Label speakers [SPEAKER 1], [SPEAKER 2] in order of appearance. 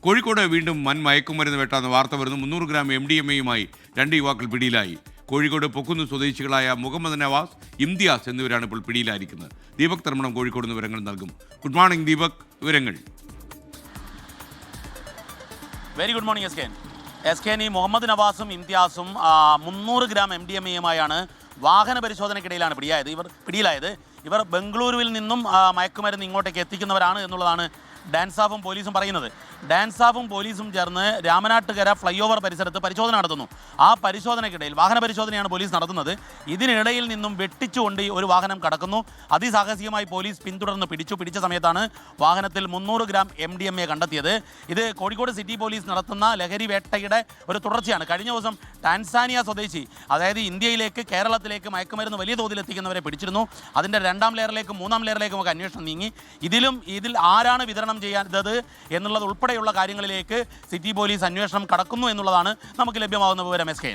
[SPEAKER 1] കോഴിക്കോട് വീണ്ടും വൻ മയക്കുമരുന്ന് വെട്ടാന്ന് വാർത്ത വരുന്നു. 300 ഗ്രാം MDMA-യുമായി 2 യുവാക്കൾ പിടിയിലായി. കോഴിക്കോട് പൊക്കുന്ന് സ്വദേശികളായ മുഹമ്മദ് നവാസ്, ഇംതിയാസ് എന്നിവരാണ് ഇപ്പോൾ പിടിയിലായിരിക്കുന്നത്. ദീപക് തർമ്മണം കോഴിക്കോട് നിന്ന് വിവരങ്ങൾ നൽകും. ഗുഡ് മോർണിംഗ് ദീപക്, വിവരങ്ങൾ.
[SPEAKER 2] Very good morning S K. Muhammad നവാസും ഇംതിയാസും 300 ഗ്രാം MDMA-യുമായാണ് വാഹന പരിശോധനയ്ക്കിടയിലാണ് പിടിയിലായത്. ഇവർ ബംഗളൂരുവിൽ നിന്നും മയക്കുമരുന്ന് ഇങ്ങോട്ടേക്ക് എത്തിക്കുന്നവരാണ് എന്നുള്ളതാണ് ഡാൻസാഫും പോലീസും പറയുന്നത്. ഡാൻസാഫും പോലീസും ചേർന്ന് രാമനാട്ടുകര ഫ്ലൈ ഓവർ പരിസരത്ത് പരിശോധന നടത്തുന്നു. ആ പരിശോധനയ്ക്കിടയിൽ വാഹന പരിശോധനയാണ് പോലീസ് നടത്തുന്നത്. ഇതിനിടയിൽ നിന്നും വെട്ടിച്ചുകൊണ്ട് ഒരു വാഹനം കടക്കുന്നു. അതിസാഹസികമായി പോലീസ് പിന്തുടർന്ന് പിടിച്ച സമയത്താണ് വാഹനത്തിൽ 300 ഗ്രാം MDMA കണ്ടെത്തിയത്. ഇത് കോഴിക്കോട് സിറ്റി പോലീസ് നടത്തുന്ന ലഹരി വേട്ടയുടെ ഒരു തുടർച്ചയാണ്. കഴിഞ്ഞ ദിവസം ടാൻസാനിയ സ്വദേശി, അതായത് ഇന്ത്യയിലേക്ക് കേരളത്തിലേക്ക് മയക്കുമരുന്ന് വലിയ തോതിൽ എത്തിക്കുന്നവരെ പിടിച്ചിരുന്നു. അതിൻ്റെ 2ാം ലെയറിലേക്കും 3ാം ലെയറിലേക്കും ഒക്കെ അന്വേഷണം നീങ്ങി. ഇതിൽ ആരാണ് വിതരണം ചെയ്യാത്തത് എന്നുള്ളത് ഉൾപ്പെടെയുള്ള കാര്യങ്ങളിലേക്ക് സിറ്റി പോലീസ് അന്വേഷണം കടക്കുന്നു എന്നുള്ളതാണ് നമുക്ക് ലഭ്യമാകുന്ന വിവരം. S K.